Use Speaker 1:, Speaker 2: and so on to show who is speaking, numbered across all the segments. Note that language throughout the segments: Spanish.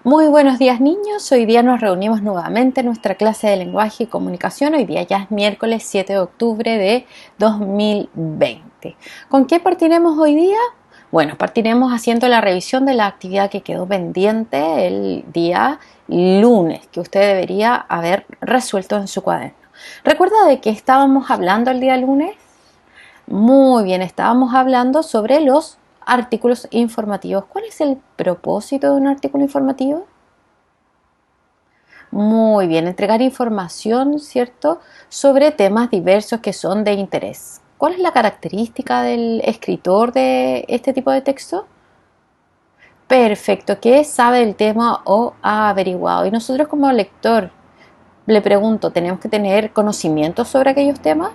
Speaker 1: Muy buenos días niños, hoy día nos reunimos nuevamente en nuestra clase de lenguaje y comunicación. Hoy día ya es miércoles 7 de octubre de 2020. ¿Con qué partiremos hoy día? Bueno, partiremos haciendo la revisión de la actividad que quedó pendiente el día lunes, que usted debería haber resuelto en su cuaderno. ¿Recuerda de qué estábamos hablando el día lunes? Muy bien, estábamos hablando sobre los artículos informativos. ¿Cuál es el propósito de un artículo informativo? Muy bien, entregar información, ¿cierto?, sobre temas diversos que son de interés. ¿Cuál es la característica del escritor de este tipo de texto? Perfecto, que sabe del tema o ha averiguado. Y nosotros como lector, le pregunto, ¿tenemos que tener conocimiento sobre aquellos temas?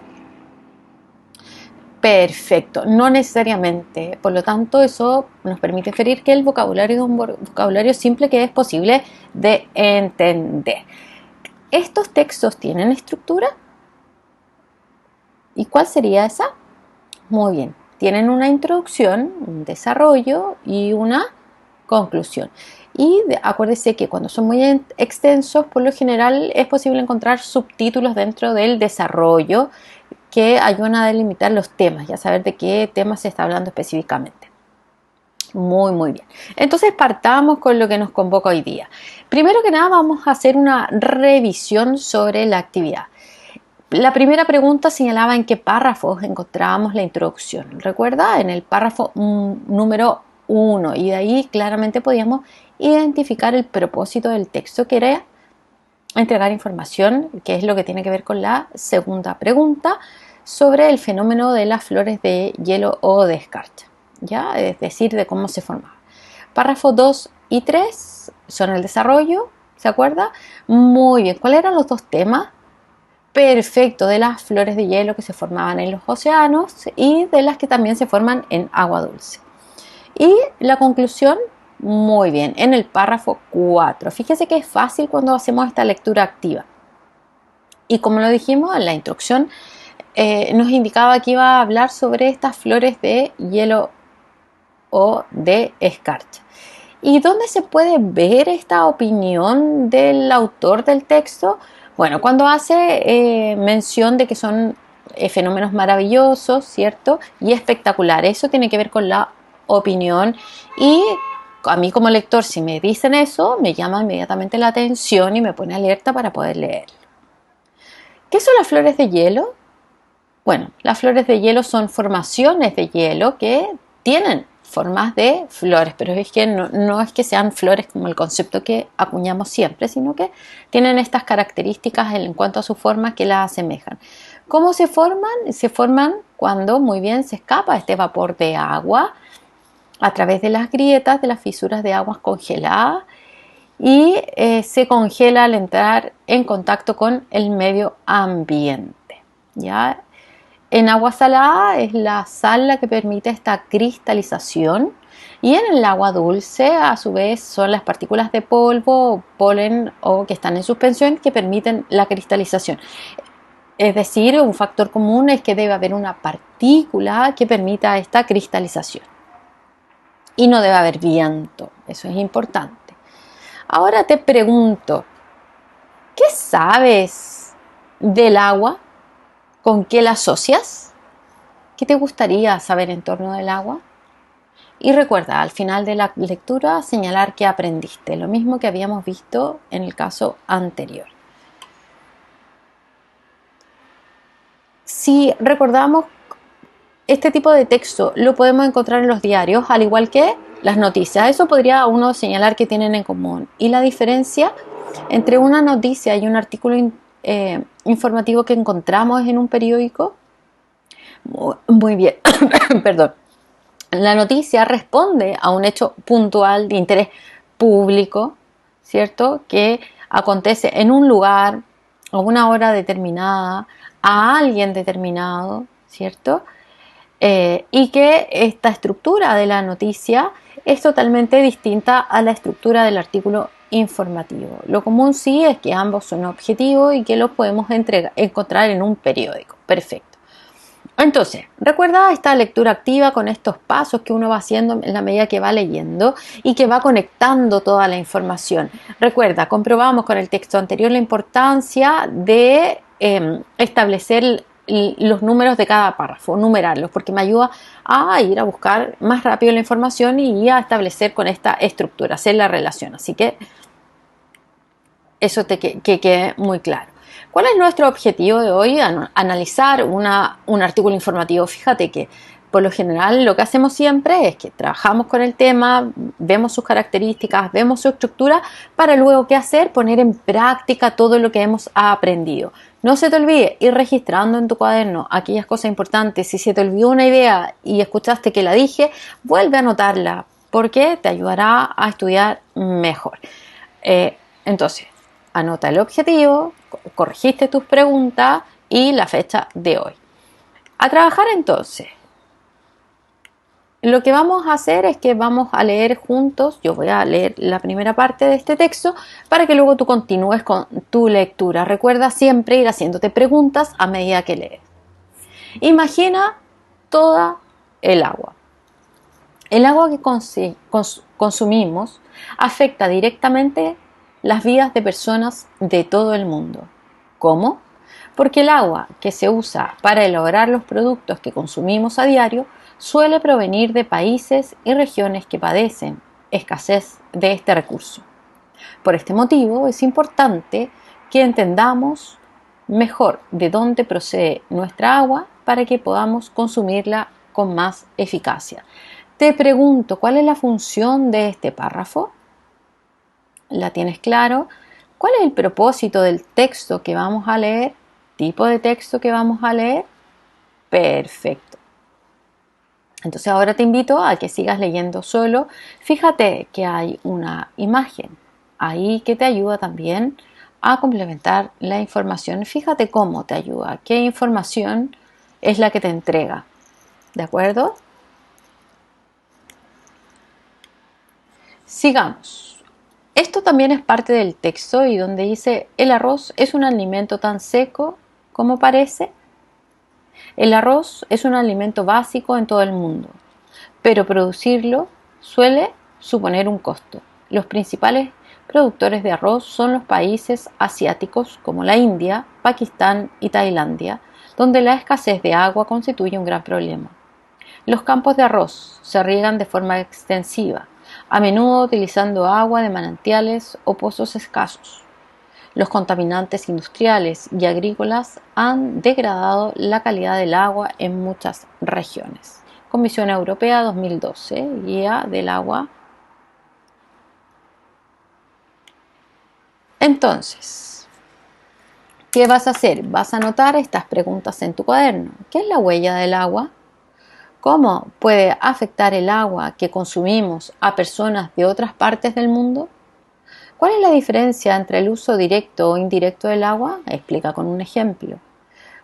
Speaker 1: Perfecto, no necesariamente. Por lo tanto, eso nos permite inferir que el vocabulario es un vocabulario simple que es posible de entender. ¿Estos textos tienen estructura? ¿Y cuál sería esa? Muy bien, tienen una introducción, un desarrollo y una conclusión. Y acuérdese que cuando son muy extensos, por lo general es posible encontrar subtítulos dentro del desarrollo que ayudan a delimitar los temas y a saber de qué tema se está hablando específicamente. Muy bien. Entonces partamos con lo que nos convoca hoy día. Primero que nada vamos a hacer una revisión sobre la actividad. La primera pregunta señalaba en qué párrafos encontrábamos la introducción. ¿Recuerda? En el párrafo número 1, y de ahí claramente podíamos identificar el propósito del texto, que era entregar información, que es lo que tiene que ver con la segunda pregunta, sobre el fenómeno de las flores de hielo o de escarcha, ¿ya? Es decir, de cómo se formaba. Párrafos 2 y 3 son el desarrollo, ¿se acuerda? Muy bien, ¿cuáles eran los dos temas? Perfecto, de las flores de hielo que se formaban en los océanos y de las que también se forman en agua dulce. Y la conclusión, muy bien, en el párrafo 4. Fíjese que es fácil cuando hacemos esta lectura activa. Y como lo dijimos en la introducción, nos indicaba que iba a hablar sobre estas flores de hielo o de escarcha. ¿Y dónde se puede ver esta opinión del autor del texto? Bueno, cuando hace mención de que son fenómenos maravillosos, ¿cierto? Y espectaculares. Eso tiene que ver con la opinión, y a mí como lector, si me dicen eso, me llama inmediatamente la atención y me pone alerta para poder leer. ¿Qué son las flores de hielo? Bueno, las flores de hielo son formaciones de hielo que tienen formas de flores, pero es que no es que sean flores como el concepto que acuñamos siempre, sino que tienen estas características en cuanto a su forma que las asemejan. ¿Cómo se forman? Se forman cuando muy bien se escapa este vapor de agua a través de las grietas de las fisuras de aguas congeladas y se congela al entrar en contacto con el medio ambiente, ¿ya? En agua salada es la sal la que permite esta cristalización, y en el agua dulce a su vez son las partículas de polvo, polen o que están en suspensión que permiten la cristalización. Es decir, un factor común es que debe haber una partícula que permita esta cristalización y no debe haber viento, eso es importante. Ahora te pregunto, ¿qué sabes del agua? ¿Con qué la asocias? ¿Qué te gustaría saber en torno del agua? Y recuerda, al final de la lectura, señalar que aprendiste, lo mismo que habíamos visto en el caso anterior. Si recordamos, este tipo de texto lo podemos encontrar en los diarios, al igual que las noticias. Eso podría uno señalar que tienen en común. Y la diferencia entre una noticia y un artículo informativo que encontramos en un periódico, muy bien, perdón. La noticia responde a un hecho puntual de interés público, ¿cierto? Que acontece en un lugar, a una hora determinada, a alguien determinado, ¿cierto? Y que esta estructura de la noticia es totalmente distinta a la estructura del artículo informativo. Lo común sí es que ambos son objetivos y que los podemos encontrar en un periódico. Perfecto. Entonces, recuerda esta lectura activa con estos pasos que uno va haciendo en la medida que va leyendo y que va conectando toda la información. Recuerda, comprobamos con el texto anterior la importancia de establecer los números de cada párrafo, numerarlos, porque me ayuda a ir a buscar más rápido la información y a establecer con esta estructura, hacer la relación. Así que eso que quede muy claro. ¿Cuál es nuestro objetivo de hoy? Analizar un artículo informativo. Fíjate que por lo general lo que hacemos siempre es que trabajamos con el tema, vemos sus características, vemos su estructura, para luego ¿qué hacer? Poner en práctica todo lo que hemos aprendido. No se te olvide ir registrando en tu cuaderno aquellas cosas importantes. Si se te olvidó una idea y escuchaste que la dije, vuelve a anotarla porque te ayudará a estudiar mejor. Entonces, anota el objetivo, corregiste tus preguntas y la fecha de hoy. A trabajar entonces. Lo que vamos a hacer es que vamos a leer juntos, yo voy a leer la primera parte de este texto para que luego tú continúes con tu lectura. Recuerda siempre ir haciéndote preguntas a medida que lees. Imagina toda el agua. El agua que consumimos afecta directamente las vidas de personas de todo el mundo. ¿Cómo? Porque el agua que se usa para elaborar los productos que consumimos a diario suele provenir de países y regiones que padecen escasez de este recurso. Por este motivo es importante que entendamos mejor de dónde procede nuestra agua para que podamos consumirla con más eficacia. Te pregunto, ¿cuál es la función de este párrafo? ¿La tienes claro? ¿Cuál es el propósito del texto que vamos a leer? ¿Tipo de texto que vamos a leer? Perfecto. Entonces ahora te invito a que sigas leyendo solo. Fíjate que hay una imagen ahí que te ayuda también a complementar la información. Fíjate cómo te ayuda, qué información es la que te entrega. ¿De acuerdo? Sigamos. Esto también es parte del texto y donde dice: el arroz es un alimento tan seco como parece. El arroz es un alimento básico en todo el mundo, pero producirlo suele suponer un costo. Los principales productores de arroz son los países asiáticos como la India, Pakistán y Tailandia, donde la escasez de agua constituye un gran problema. Los campos de arroz se riegan de forma extensiva, a menudo utilizando agua de manantiales o pozos escasos. Los contaminantes industriales y agrícolas han degradado la calidad del agua en muchas regiones. Comisión Europea 2012, Guía del Agua. Entonces, ¿qué vas a hacer? Vas a anotar estas preguntas en tu cuaderno. ¿Qué es la huella del agua? ¿Cómo puede afectar el agua que consumimos a personas de otras partes del mundo? ¿Cuál es la diferencia entre el uso directo o indirecto del agua? Explica con un ejemplo.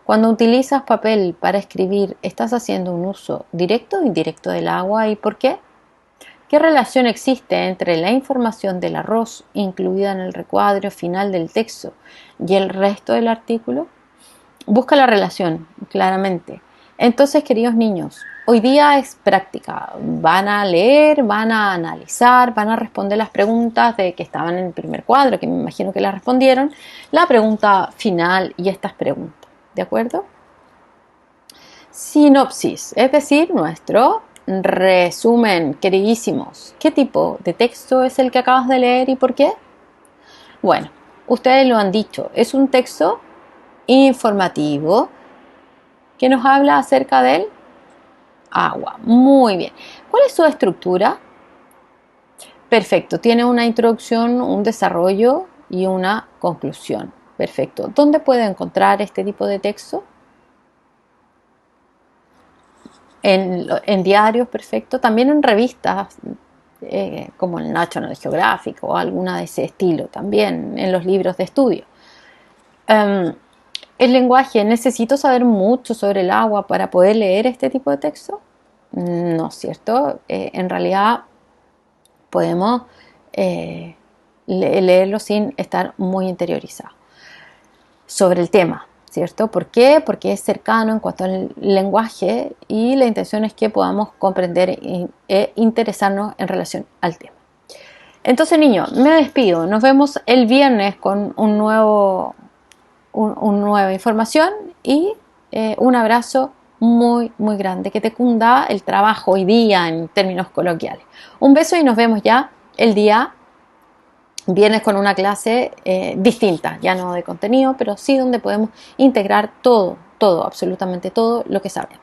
Speaker 1: Cuando utilizas papel para escribir, ¿estás haciendo un uso directo o indirecto del agua y por qué? ¿Qué relación existe entre la información del arroz incluida en el recuadro final del texto y el resto del artículo? Busca la relación, claramente. Entonces, queridos niños, hoy día es práctica. Van a leer, van a analizar, van a responder las preguntas de que estaban en el primer cuadro, que me imagino que las respondieron, la pregunta final y estas preguntas. ¿De acuerdo? Sinopsis, es decir, nuestro resumen, queridísimos. ¿Qué tipo de texto es el que acabas de leer y por qué? Bueno, ustedes lo han dicho, es un texto informativo que nos habla acerca del agua. Muy bien. ¿Cuál es su estructura? Perfecto. Tiene una introducción, un desarrollo y una conclusión. Perfecto. ¿Dónde puede encontrar este tipo de texto? En diarios, perfecto. También en revistas como el National Geographic o alguna de ese estilo. También en los libros de estudio. El lenguaje, ¿necesito saber mucho sobre el agua para poder leer este tipo de texto? No es cierto. En realidad podemos leerlo sin estar muy interiorizados sobre el tema. ¿cierto? ¿Por qué? Porque es cercano en cuanto al lenguaje y la intención es que podamos comprender e interesarnos en relación al tema. Entonces, niños, me despido. Nos vemos el viernes con una nueva información y un abrazo muy, muy grande. Que te cunda el trabajo hoy día en términos coloquiales. Un beso y nos vemos ya el día viernes con una clase distinta, ya no de contenido, pero sí donde podemos integrar todo, todo, absolutamente todo lo que sabemos.